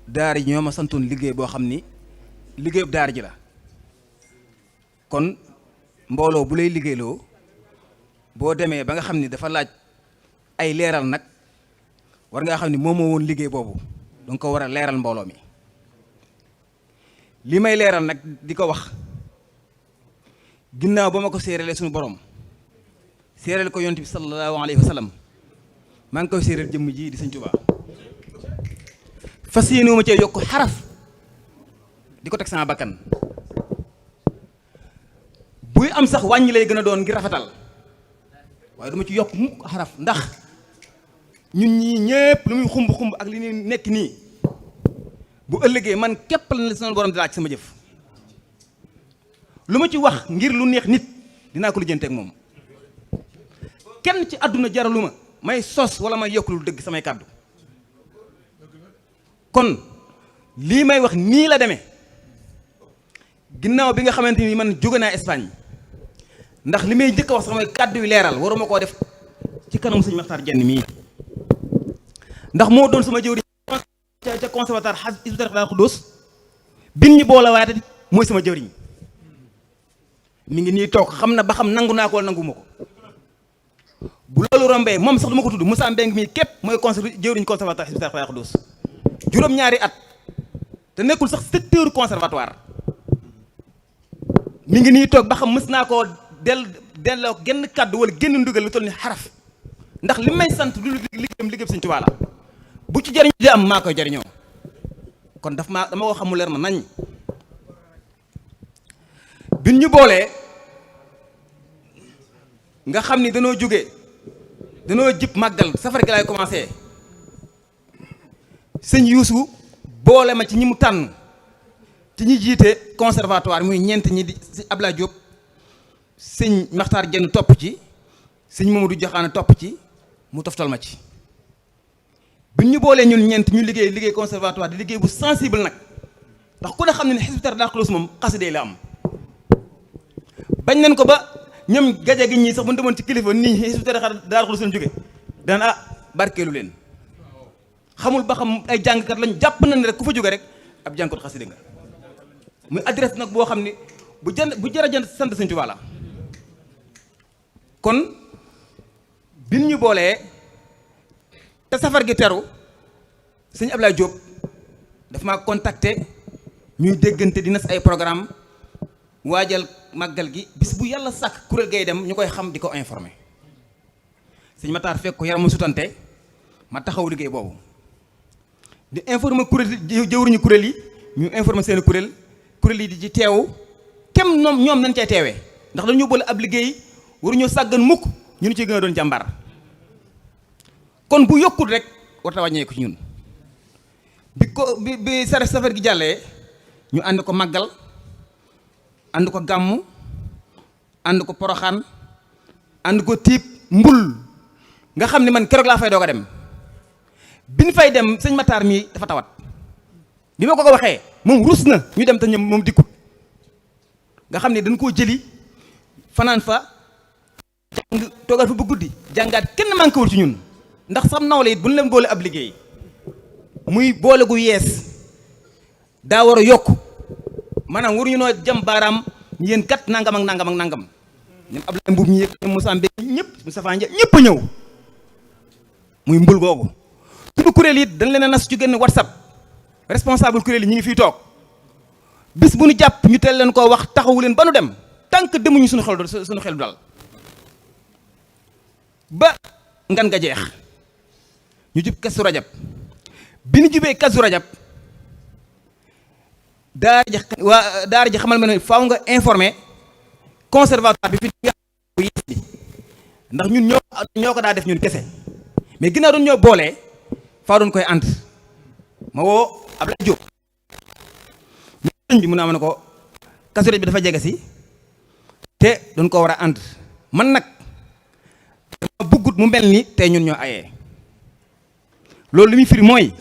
daara ji ñoo ma santoon liggéey boo xam ni liggéeyub daara ji la kon mbooloo bu lay liggéeyloo boo demee ba nga xam ni dafa laaj ay leeral nag war ngaa xam ni moom moo woon liggéey boobu danga ko war a leeral mbooloo mi li may leeral nag di ko wax ginnaaw ba ma ko séeralee suñu borom séeral ko yonent bi sallallahu alayhi wa sallam maa ngi koy séeral jëmm ji di Sëñ Tuubaa fas yéene ma cee yokk xaraf di ko teg sama bakkan buy am sax wàññi lay gën a doon ngir rafetal waaye dama ci yokk mukk xaraf ndax ñun ñii ñépp lu muy xumb xumb ak li ñuy nekk nii bu ëllëgee man képp la sama borom di laaj sama jëf lu ma ci wax ngir lu neex nit dinaa ko lijjanteeg moom kenn ci àdduna jaralu ma may sos wala may yokk lu dëgg samay kàddu kon lii may wax nii la demee ginnaaw bi nga xamante ni man jóge naa Espagne ndax li may njëkk a wax sax mooy kàddu yu leeral waruma koo def ci kanam sëñ Maxtaar Jenn mii ndax moo doon sama jëwriñ ca conservatoire Hizbut Tarqiyyah Daaru Xudoos bin ñi boole waaye mooy sama jëwriñ mi ngi nii toog xam na ba xam nangu naa ko wala nanguma ko bu loolu rombee moom sax du ma ko tudd Moussa Mbeng mii képp mooy jëwriñ conservatoire Hizbut Tarqiyyah Daaru Xudoos juróom-ñaari at te nekkul sax secteur conservatoire mi ngi nii toog ba xam mës naa koo delloo genn kàddu wala génn ndugal lu toll ni xaraf ndax li may sant du liggéeyam Sëñ Tuubaa la bu ci jariñ di am maa koy jariñoo kon dama ko xamul leer ma nañ bin ñu boolee nga xam ni danoo jib màggal safar gi laay commencé sëñ Yuusu boole ma ci ñi mu tànn ci ñi jiite conservatoire muy ñeent ñi di si Abdoulaye Diop sëñ Maxtaar Jenn topp ci sëñ Mamadou Joxaane topp ci mu toftal ma ci bi ñu boolee ñun ñeent ñu liggéey conservatoire di liggéey bu sensible nag ndax ku ne xam ne Hizbut Tarqiyyah Daaru Xudoos moom xasida la am bañ nañ ko ba ñoom gaje gi ñii sax bu ñu demoon ci kilifa nii Hizbut Tarqiyyah Daaru Xudoos lañ jóge daan barkeelu leen xamul ba xam ay jàngkat lañ jàpp nañ rek ku fa jóge rek ab jàngkat xasida nga muy adresse nag boo xam ne bu jar a jënd sant Sëñ Tuubaa la kon bin ñu boolee te safar gi teru sëñ Abdoulaye Diop daf maa contacté ñuy déggante di nas ay programme waajal màggal gi bis bu yàlla sàkk kuréel gay dem ñu koy xam di ko informé sëñ Matar fekk ko yaram sutante ma taxaw liggéey boobu di informer kuréel jëwriñu kuréel yi ñu informer seen kuréel yi di ci teewu kem ñoom nañ cay teewee ndax dañu boole ab liggéey waruñoo sàggan mukk ñu ni ci gën a doon jàmbaar kon bu yokkut rek warta wàññeeku ci ñun bi safar gi jàllee ñu ànd ko màggal ànd ko gàmmu ànd ko poroxaan ànd ko tiib mbul nga xam ne man keroog laa fay doog a dem bi ñu fay dem sëñ Matar mii dafa tawat bi ma ko waxee moom rus na ñu dem te ñoom moom dikkut nga xam ne dañ koo jëli fanaan fa jàng toogaat fa bu guddi jàngaat kenn manqué wul ci ñun ndax sam nawle it bu ñu leen boole ab liggéey muy boole gu yees daa war a yokk maanaam waruñu noo jam baaraam yéen kat nangam ak nangam ak nangam ñoom Abdoulaye Mbuub ñi ñoom Moussa Mbé ñëpp Moustapha Ndiaye ñëpp a ñëw muy mbul googu suñu kuréel it dañ leen a nas ci génn WhatsApp responsable kuréel yi ñu ngi fiy toog bis bu ñu jàpp ñu teel leen koo wax taxawu leen ba nu dem tant que demuñu suñu xel du dal ba ngan nga jeex ñu jub Kazu Rajab bi ñu jubee Kazu Rajab daara ji xamal ma ne faaw nga informé conservatoire bi fi bu yees bi ndax ñun ñoo ko daa def ñun kese mais ginnaaw doon ñoo boolee faaw doon koy ànd ma woo Abdoulaye Diop bi mun naa ma ne ko Kazu Rajab bi dafa jege si te doon ko war a ànd man nag dama bëggut mu mel ni tey ñun ñoo ayee loolu li muy firi mooy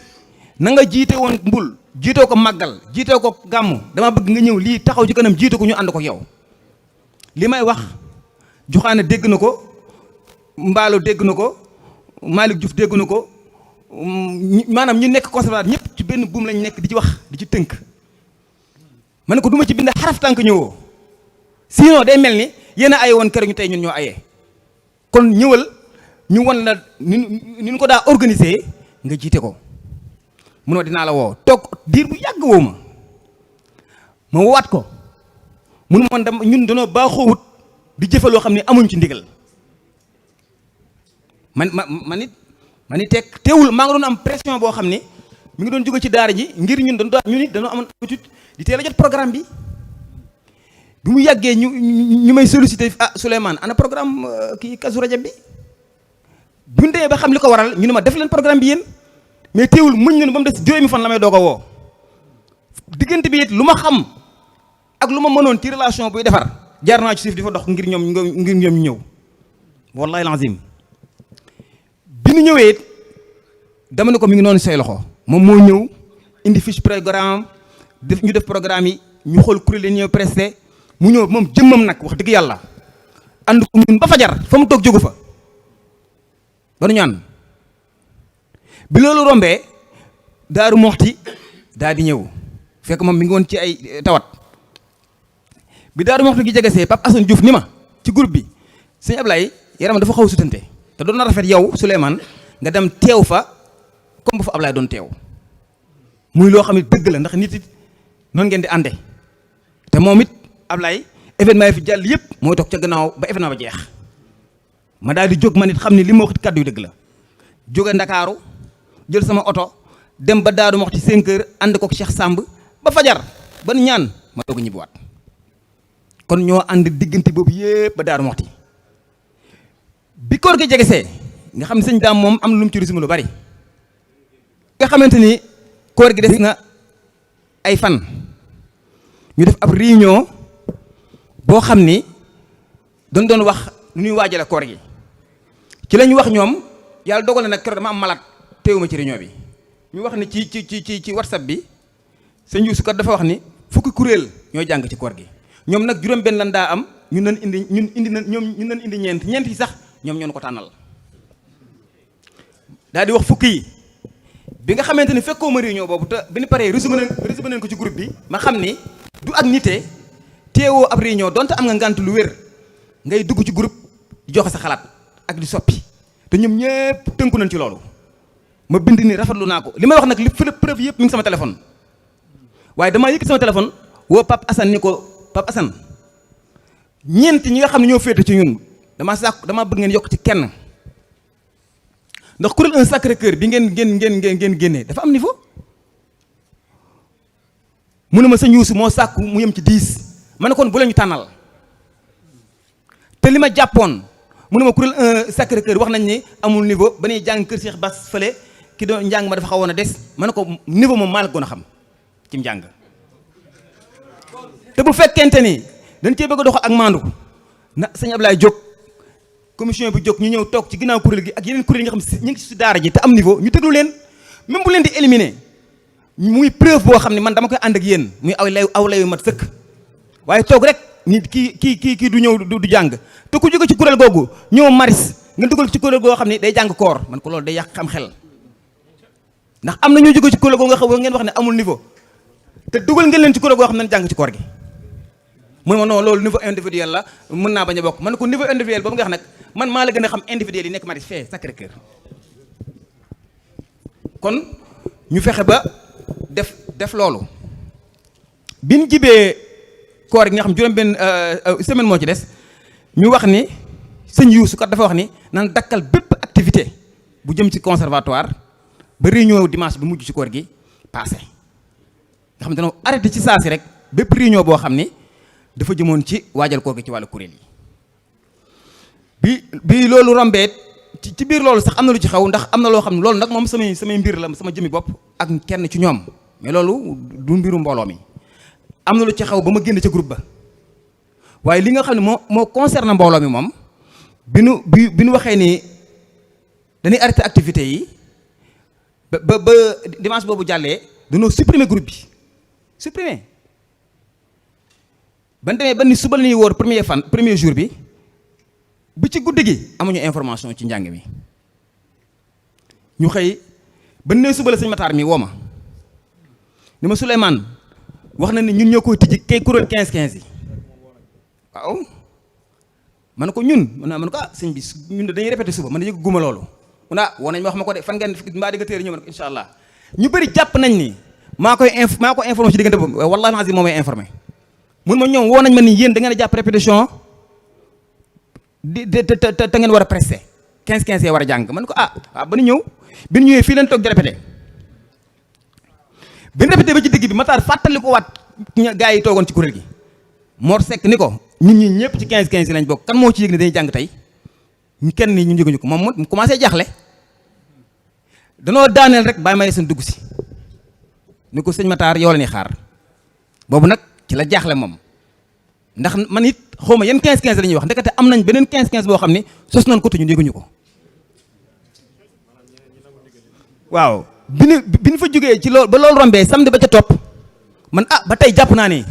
na nga jiite woon mbul jiitoo ko màggal jiitoo ko gàmmu dama bëgg nga ñëw lii taxaw ci kanam jiite ko ñu ànd ko yow li may wax Joxaane dégg na ko Mbaalo dégg na ko Malick Diouf dégg na ko maanaam ñu nekk conservateur ñëpp ci benn buum lañ nekk di ci wax di ci tënk ma ne ko du ma ci bind xaraf tànk ñëwoo sinon day mel ni yéen a aye woon keroog ñu tey ñun ñoo ayee kon ñëwal ñu wan la ni ñu ko daa organiser nga jiite ko munoo dinaa la woo toog diir bu yàgg woo ma waat ko munu man dam ñun danoo baaxoowut di jëfe loo xam ne amuñ ci ndigal man it teewul maa nga doon am pression boo xam ne mi ngi doon jóge ci daara ji ngir ñun dañoo amoon habitude di teel a jot programme bi mu yàggee ñu may sollicité Souleymane ana programme kii Kazu Rajab bi bu ñu demee ba xam li ko waral ñu ne ma def leen programme bi yéen mais teewul muñ nañu ba mu des juróomi fan la may doog a woo diggante bi it lu ma xam ak lu ma mënoon ci relation buy defar jaar naa ci suuf di fa dox ngir ñoom ñu ñëw wallahi lazim bi ñu ñëwee it dama ne ko mi ngi noonu say loxo moom moo ñëw indi fiche programme ñu def programme yi ñu xool kuréel yi ñëw presté mu ñëw moom jëmmam nag wax dëgg yàlla ànd ko ñun ba fajar fa mu toog jógu fa ba nu ñaan bi loolu rombee Daaru Moxti daa di ñëw fekk moom mi ngi woon ci ay tawat bi Daaru Moxti gi jegesee Pape Assane Diouf ni ma ci groupe bi sëñ Ablaye yaram dafa xaw a sutante te doon na rafet yow Souleymane nga dem teew fa comme bu fa Ablaye doon teew muy loo xam ne dëgg la ndax nit it noonu ngeen di ànde te moom it Ablaye événement yi fi jàll yëpp mooy toog ca gannaaw ba événement ba jeex ma daal di jóg ma nit xam ne li ma wax kàddu yu dëgg la jóge Ndakaaru jël sama oto dem ba Daaru Moxti 5 heures ànd ko Cheikh Samb ba fajar ba ñaan ma doog a ñibbiwaat kon ñoo ànd diggante boobu yëpp ba Daaru Moxti bi koor gi jegesee nga xam ne sëñ daam moom am na lu mu ci résumé lu bari nga xamante ni koor gi des na ay fan ñu def ab réunion boo xam ni doon wax nu ñuy waajale koor gi ci la ñu wax ñoom yàlla dogal na nag keroog dama am malade teewuma ci réunion bi ñu wax ni ci WhatsApp bi sëñ Youssou kat dafa wax ni fukki kuréel ñooy jàng ci koor gi ñoom nag juróom benn lan daa am ñun nañ indi ñeent yi sax ñoom ñoo ko tànnal daal di wax fukki yi bi nga xamante ni fekkoo ma réunion boobu te bi ñu paree résumé nañ ko ci groupe bi ma xam ni du ak nite teewoo ab réunion donte am nga ngànt lu wér ngay dugg ci groupe di joxe sa xalaat ak di soppi te ñoom ñëpp tënku nañ ci loolu ma bind ni rafetlu naa ko li may wax nag li preuve yëpp mi ngi sama téléphone waaye damaa yëkkati sama téléphone woo Pape Assane ni ko Pape Assane ñeent ñi nga xam ne ñoo féete ci ñun damaa bëgg ngeen yokk ci kenn ndax kuréel un sacré cœur bi ngeen génnee dafa am niveau mu ne ma sëñ Youssou moo sàkku mu yem ci 10 ma ne kon bu leen ñu tànnal te li ma jàppoon mu ne ma kuréel un sacré cœur wax nañ ni amul niveau ba ñuy jàng kër Cheikh Bass fële ki doon njàng ma dafa xawoon a des ma ne ko niveau moom maa la gën a xam ci njàng te bu fekkente ni dañ cee bëgg a doxal ak maandu na sëñ Ablaye jóg commission bi jóg ñu ñëw toog ci ginnaaw kuréel gi ak yeneen kuréel yi nga xam ñu ngi ci daara ji te am niveau ñu déglu leen même bu leen di éliminer muy preuve boo xam ne man dama koy ànd ak yéen muy aw layu mat sëkk waaye toog rek ni kii du ñëw du jàng te ku jóge ci kuréel googu ñëw maris nga dugal ci kuréel goo xam ne day jàng koor man ko loolu day yàq xam xel ndax am na ñoo jóge ci kuréel goo nga xam ngeen wax ne amul niveau te dugal ngeen leen ci kuréel goo xam ne jàng ci koor gi mun ma non loolu niveau individuel la mën naa bañ a bokk man ko niveau individuel boobu nga xam nag man maa la gën a xam individuel yi nekk maris fee Sacré Cœur kon ñu fexe ba def loolu bi ñu jibee koor gi nga xam juróom benn semaine moo ci des ñu wax ni sëñ Youssou kat dafa wax ni nan dakkal bépp activité bu jëm ci conservatoire ba réunion dimanche bi mujj ci koor gi passé nga xam ne dañoo arrêté ci saa si rek bépp réunion boo xam ni dafa jëmoon ci waajal koor gi ci wàllu kuréel yi bi loolu rombee ci biir loolu sax am na lu ci xaw ndax am na loo xam ne loolu nag moom samay mbir la sama jëmi bopp ak kenn ci ñoom mais loolu du mbiru mbooloo mi am na lu ci xaw ba ma génn ca groupe ba waaye li nga xam ne moo concerne mbooloo mi moom bi nu waxee ni dañuy arrêté activités yi ba dimanche boobu jàllee dañoo supprimer groupe bi supprimer ban demee ba ni suba la ñuy wóor premier jour bi ci guddi gi amuñu information ci njàng mi ñu xëy ba nee suba la sëñ Matar mi woo ma ni ma Souleymane wax na ni ñun ñoo koy tijji kay kuréel 15-15 yi waaw man ko ñun man ko sëñ bi ñun dañuy répété suba man yëg guma loolu mu ne woo nañ ma wax ma ko de fan ngeen mbaa di nga téere ñëw ma ne ko incha allah ñu bëri jàpp nañ ni maa ko informé ci diggante boobu wallahi azim moo may informé mun ma ñoom woo nañ ma ni yéen da ngeen a jàpp répétition te ngeen war a presté 15-15 war a jàng man ko waaw ba ñu ñëw bi ñu ñëwee fii leen toog di répété bi ñu répété ba ci digg bi Matar fàttali ko waat gars yi toogoon ci kuréel gi Mor Seck ni ko ñun ñi ñëpp ci 15-15 yi lañ bokk kan moo ci yëg ne dañuy jàng tey ñu kenn ni ñu yëguñu ko moom mu commencé jaaxle danoo daaneel rek bàyyi may seen dugg si ni ko sëñ Matar yow la ñuy xaar boobu nag ci la jaaxle moom ndax man it xaw ma yan 15-15 la ñuy wax ndekete am nañ beneen 15-15 boo xam ni sos nañ ko te ñun yëguñu ko waaw bi ñu fa jógee ci loolu ba loolu rombee samedi ba ca topp man ba tey jàpp naa ni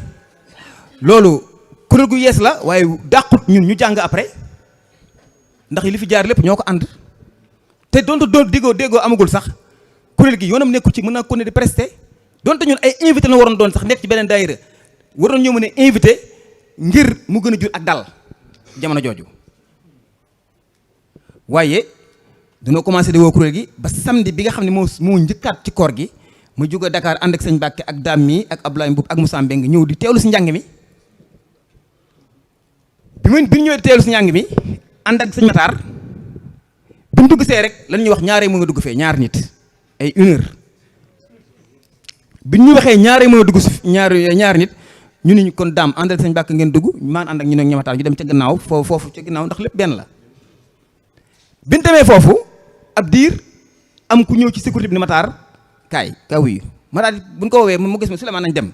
loolu kuréel gu yees la waaye dàqut ñun ñu jàng après ndax li fi jaar lépp ñoo ko ànd te donte doon déggoo amagul sax kuréel gi yoonam nekkul ci mën naa ko ne di presté donte ñun ay invité la waroon doon sax nekk ci beneen daayira waroon ñoo mën a invité ngir mu gën a jur ak dal jamono jooju waaye dañoo commencé di woo kuréel gi ba samedi bi nga xam ne moo njëkkaat ci koor gi mu jóge Dakar ànd ak sëñ Mbàkke ak Dame mi ak Abdoulaye Mboub ak Moussa Mbeng ñëw di teewlu si njàng mi bi ñu ñëwee di teewlu si njàng mi ànd ak sëñ Matar bi ñu dugg see rek lan ñuy wax ñaaree mu nga dugg fee ñaar nit ay 1 heure bi ñu waxee ñaaree mu nga dugg si ñaar nit ñu ni kon Dame àndal sëñ Mbàkke ngeen dugg maan ànd ak ñu ne ñoom Matar ñu dem ca gannaaw foofu ca gannaaw ndax lépp benn la bi ñu demee foofu ab diir am ku ñëw ci sécurité bi ni Matar kaay wuyu Matar bu ñu ko woowee mu gis ma Souleymane nañ dem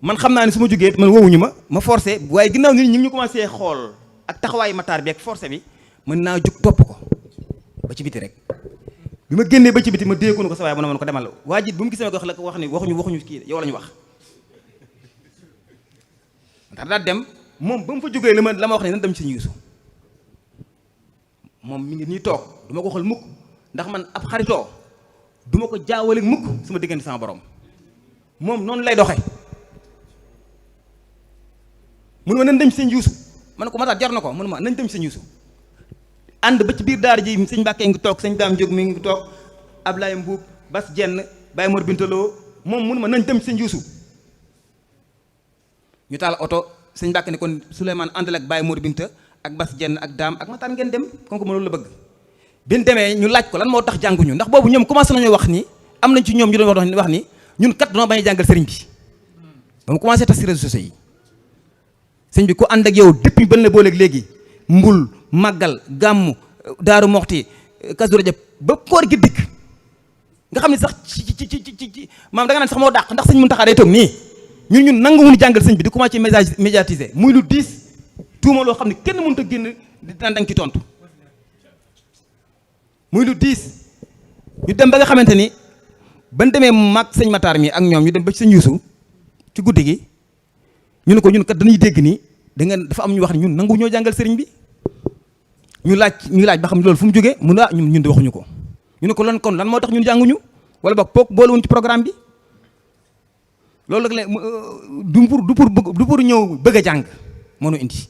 man xam naa ne su ma jógee man woowuñu ma forcé waaye ginnaaw nit ñi ñu commencé xool ak taxawaayu Matar bi ak forcé bi mën naa jóg topp ko ba ci biti rek bi ma génnee ba ci biti ma déekoonu ko sa waaye mën ko demal waa ji bu mu gisee ma ko wax la ko wax ni waxuñu kii yow la ñu wax Matar daal dem moom ba mu fa jógee la ma wax ne nan dem ci Sëñ Yuusu moom mi ngi nii toog du ma ko xool mukk ndax man ab xaritoo du ma ko jaawale mukk sama diggante sama borom moom noonu lay doxe mun ma nañ dem Sëñ Yuusu man ko Matar jar na ko mun ma nañ dem Sëñ Yuusu ànd ba ci biir daara ji sëñ Mbàkke ngi toog sëñ Daam Jóg mi ngi toog Ablaye Mbuub Bas Jenn Baye Mor Bintaloo moom mun ma nañ dem Sëñ Yuusu ñu taal oto sëñ Mbàkke ne kon Souleymane àndal ak Baye Mor Binta ak Bas Jenn ak Daam ak Matar ngeen dem kon ko ma loolu la bëgg bi ñu demee ñu laaj ko lan moo tax jànguñu ndax boobu ñoom commencé nañoo wax ni am nañ ci ñoom ñu doon wax ni ñun kat dañoo bañ a jàngal sëriñ bi ba mu commencé tas ci réseaux sociaux yi sëñ bi ku ànd ak yow depuis ban la booleeg léegi mbul màggal gàmmu daaru moxti Kazu Rajab ba koor gi dikk nga xam ne sax ci maam da nga naan sax moo dàq ndax sëñ Muntaxa day toog nii ñun nanguwuñu jàngal sëñ bi di commencé médiatiser muy lu diis tuuma loo xam ne kenn mënut a génn danga ci tontu muy lu diis ñu dem ba nga xamante ni ban demee mag sëñ Matar mi ak ñoom ñu dem ba ci sëñ Yuusu ci guddi gi ñu ne ko ñun kat dañuy dégg ni da ngeen dafa am ñu wax ne ñun nangu ñoo jàngal sëriñ bi ñu laaj ba xam ne loolu fu mu jógee mun ñun de waxuñu ko ñu ne ko lan kon lan moo tax ñun jànguñu wala boog pook boolewuñ ci programme bi loolu nag du pour ñëw bëgg a jàng moo nu indi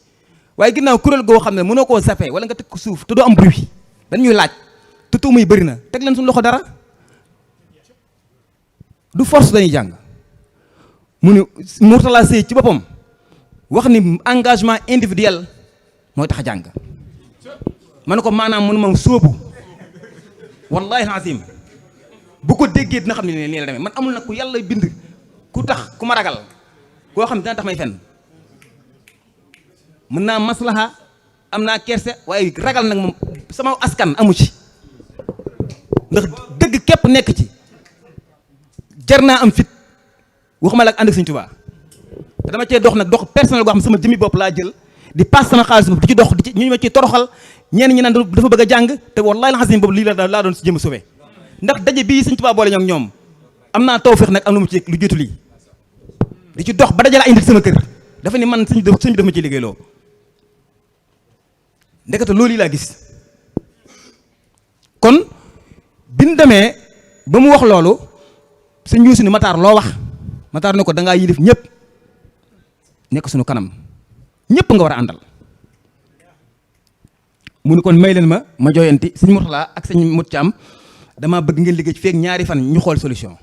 waaye ginnaaw kuréel goo xam ne mënoo koo zappé wala nga teg ko suuf te doo am bruit dañuy laaj te tuuma yi bëri na teg leen suñu loxo dara du force dañuy jàng mu ne Mourtala Sey ci boppam wax ni engagement individuel mooy tax a jàng ma ne ko maanaam mënu ma sóobu wallahi azim bu ko déggee dina xam ne nii la demee man amul nag ku yàlla bind ku tax ku ma ragal koo xam ne dina tax may fenn mën naa maslaha am naa kerse waaye ragal nag moom sama askan amu ci ndax dëgg képp nekk ci jar naa am fit waxuma la ak ànd ak Sëñ Tuubaa te dama cee dox nag dox personnel boo xam sama jëmmi bopp laa jël di pass sama xaalis bopp di ci dox di ci ñu ma ci toroxal ñenn ñi naan dafa bëgg a jàng te wallahi la xasim boobu lii laa doon si jëm a sauvé ndax daje bii Sëñ Tuubaa boole ñoom am naa tawfeex nag am lu mu ci lu jiitu lii di ci dox ba dajale ay nit sama kër dafa ni man sëñ bi dafa ma ciy liggéeyloo ndekete loolu yi laa gis kon bi ñu demee ba mu wax loolu sëñ Yuusu ni Matar loo wax Matar ne ko da ngaa yilif ñëpp nekk suñu kanam ñëpp nga war a àndal mu ne kon may leen ma jooyanti sëñ Mourtala ak sëñ Mut Caam damaa bëgg ngeen liggéey ci feek ñaari fan ñu xool solution.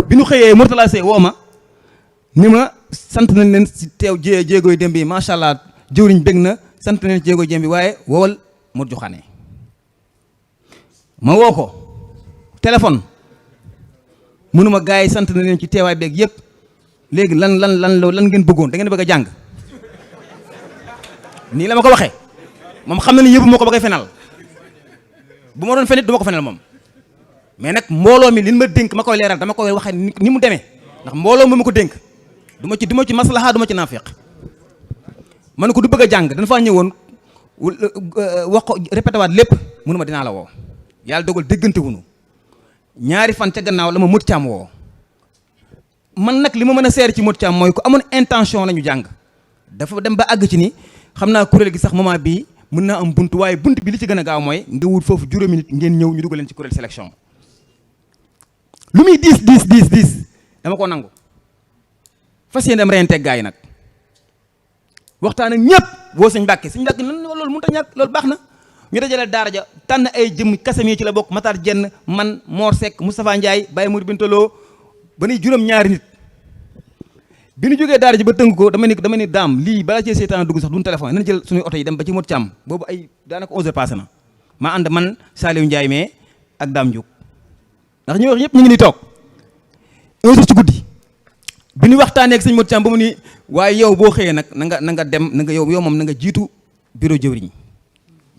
bi ñu xëyee Mourtala Seye woo ma ni ma sant nañ leen si teew jéegooy dem bi macha allah jëwriñ bég na sant nañ leen jéegooy dem bi waaye woowal Mor Joxaane ma woo ko téléphone mënuma gars yi sant nañ leen ci teewaay beeg yëpp léegi lan ngeen bëggoon da ngeen bëgg a jàng nii la ma ko waxee moom xam na ni yëpp moo ko bëggee fenal bu ma doon fenit du ma ko fenal moom mais nag mbooloo mi li ma dénk ma koy leeral dama koy waxee ni mu demee ndax mbooloo mi ma ko dénk du ma ci maslaha du ma ci naafiq ma ne ko du bëgg a jàng dañ faa ñëwoon wax ko répété waat lépp mënu ma dinaa la woo yàlla dogal déggante wuñu ñaari fan ca gannaaw la ma Mut Caam woo man nag li ma mën a seer ci Mut Caam mooy ku amoon intention la ñu jàng dafa dem ba àgg ci ni xam naa kuréel gi sax moment bii mën naa am bunt waaye bunt bi li ci gën a gaaw mooy nga wut foofu juróomi nit ngeen ñëw ñu dugal leen ci kuréel sélection lu muy diis dama ko nangu fas yéene dem reyanteeg gaa yi nag waxtaan ak ñëpp woo sëñ Mbàkke lan loolu mënut a ñàkk loolu baax na ñu dajale daara ja tànn ay jëm kasami ci la bokk Matar Jenn man Mor Seck Moustapha Ndiaye Baye Mour Bintaloo ba nuy juróom-ñaari nit bi ñu jógee daara ji ba tënk ko dama ni daam lii balaa cee seetaan dugg sax duñ téléphone nañ jël suñuy oto yi dem ba ci Mot Càmm boobu ay daanaka 11h passé na maa ànd man Saliou Ndiaye mais ak Daam Diouk ndax ñu wax ñëpp ñu ngi ni toog 11h ci guddi bi ñu waxtaanee ak sëñ Mot Càmm ba mu ni waaye yow boo xëyee nag na nga dem na nga yow moom na nga jiitu bureau jëwriñ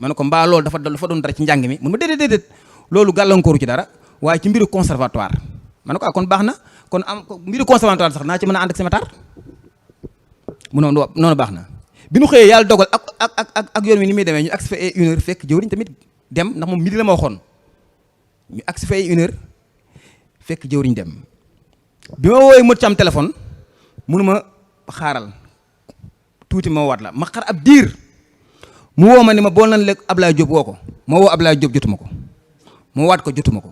ma ne ko mbaa loolu dafa doon dara ci njàng mi mun ma déedéet loolu gàllankooru ci dara waaye ci mbiru conservatoire ma ne ko kon baax na kon am mbiru conservatoire sax naa ci mën a ànd ak sama Matar mu noonu baax na bi ñu xëyee yàlla dogal ak yoon wi ni muy demee ñu agsi fa ay 1h fekk jëwriñ tamit dem ndax moom midi la ma waxoon ñu agsi fa ay 1h fekk jëwriñ dem bi ma woowee Mot Càmm téléphone munu ma xaaral tuuti ma waat la ma xar ab diir mu woo ma ni ma bool nañ lekk Ablaye Diop woo ko ma woo Ablaye Diop jotuma ko ma waat ko jotuma ko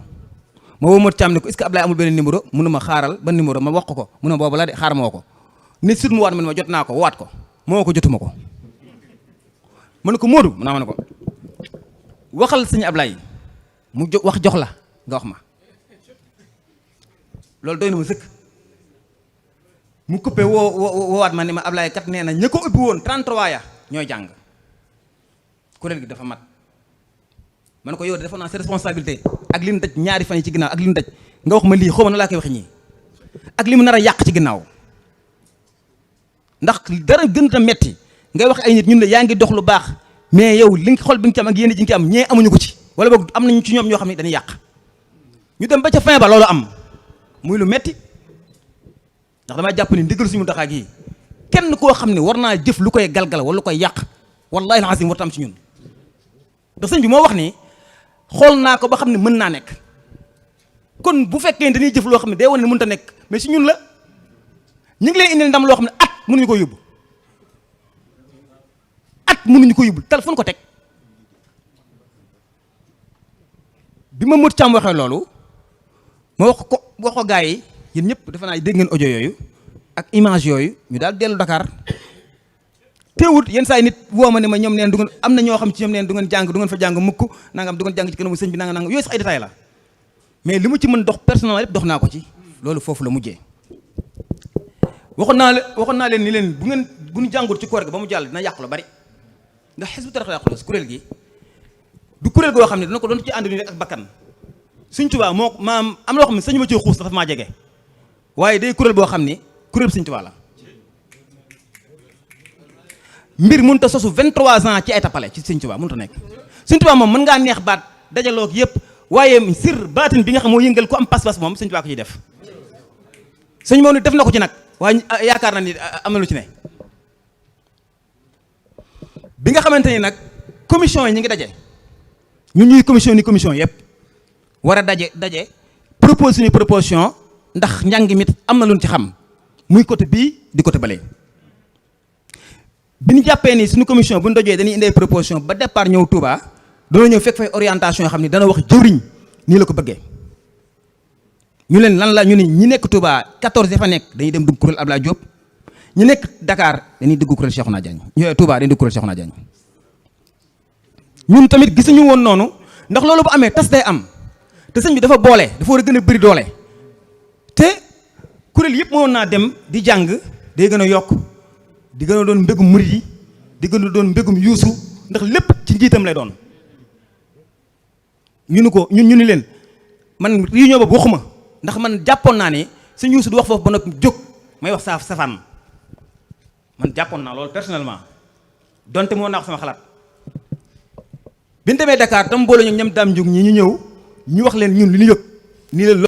ma woo Mot Càmm ne ko est-ce que Ablaye amul benn numéro munu ma xaaral ba numéro ma wax ko mu ne boobu la de xaar ma woo ko nit sut mu waat ma ne ma jot naa ko waat ko ma woo ko jotuma ko ma ne ko Modou mu naa ma ne ko waxal sëñ Ablaye mu wax jox la nga wax ma loolu doy na ma sëkk mu coupé woowaat ma ni ma Ablaye kat nee na ña ko ubbi woon 33 ya ñooy jàng kuréel gi dafa mat ma ne ko yow de dafa naa sa responsabilité ak li mu daj ñaari fan yi ci ginnaaw ak li mu daj nga wax ma lii xaw ma na laa koy wax ñii ak li mu nar a yàq ci ginnaaw ndax dara gën a metti ngay wax ay nit ñun ne yaa ngi dox lu baax mais yow li nga xol bi nga ci am ak yéen ji nga ci am ñee amuñu ko ci wala boog am nañu ci ñoom ñoo xam ne dañuy yàq ñu dem ba ca fin ba loolu am muy lu metti ndax dama jàpp ni ndigal suñu taxaa gi kenn koo xam ne war naa jëf lu koy galgal wala lu koy yàq wallahi alazim war tam ci ñun ndax sëñ bi moo wax ni xool naa ko ba xam ne mën naa nekk kon bu fekkee dañuy jëf loo xam ne day wane ne mënut a nekk mais si ñun la ñu ngi leen indil ndam loo xam ne at mënuñu ko yóbbu téléphone ko teg bi ma Mot Càmm waxee loolu ma wax ko gars yi yéen ñëpp defe naa dégg ngeen audio yooyu ak image yooyu ñu daal dellu Dakar teewut yenn saa yi nit woo ma ne ma ñoom neen du ngeen am na ñoo xam ci ñoom neen du ngeen jàng du ngeen fa jàng mukk nangam du ngeen jàng ci kanamu sëñ bi nangam yooyu sax ay détails la mais li mu ci mën dox personnel yëpp dox naa ko ci loolu foofu la mujjee waxoon naa leen ni leen bu ñu jàngut ci koor gi ba mu jàll dina yàqu la bari ndax Hizbut Tarqiyyah kuréel gi du kuréel goo xam ne dina ko doon ci ànd ni rek ak bakkan Sëñ Tuubaa moo maam am loo xam ne sañu ma ci xuus dafa maa jege waaye day kuréel boo xam ni kuréel Sëñ Tuubaa la mbir mënut a sosu 23 ans ci ay tappale ci Sëñ Tuubaa mënut a nekk Sëñ Tuubaa moom mën ngaa neex baat dajaloog yëpp waaye sir baatin bi nga xam moo yëngal ko am pas-pas moom Sëñ Tuubaa ko ciy def sëñ moom ni def na ko ci nag waaye yaakaar na ni am na lu ci ne bi nga xamante ni nag commission yi ñu ngi daje ñun ñuy commission yëpp war a daje propose suñu proposition ndax njàng mit am na lu ñu ci xam muy côté bii di côté bale bi ñu jàppee ni suñu commission bu ñu dojee dañuy indi proposition ba départ ñëw Touba dana ñëw fekk fay orientation yoo xam ne dana wax jëwriñ nii la ko bëggee ñu leen lan la ñu ne ñi nekk Touba 14 fa nekk dañuy dem dugg kuréel Abdoulaye Diop ñi nekk Dakar dañuy dugg kuréel Cheikhouna Diagne ñu Touba dañuy dugg kuréel Cheikhouna Diagne ñun tamit gisuñu woon noonu ndax loolu bu amee tas day am te sëñ bi dafa boole dafa war a gën a bëri doole te kuréel yëpp mënoon naa dem di jàng day gën a yokk di gën a doon mbégum murid yi di gën a doon mbégum yuusu ndax lépp ci njiitam lay doon ñu ni ko ñu ni leen man réunion boobu waxuma ndax man jàppoon naa ne sëñ yuusu du wax foofu ba noppi jóg may wax safaan man jàppoon naa loolu personnellement donte moo naa ko sama xalaat bi ñu demee Dakar tam mbooloo ñu ñam daam njug ñi ñu ñëw ñu wax leen ñun li ñu yëg nii la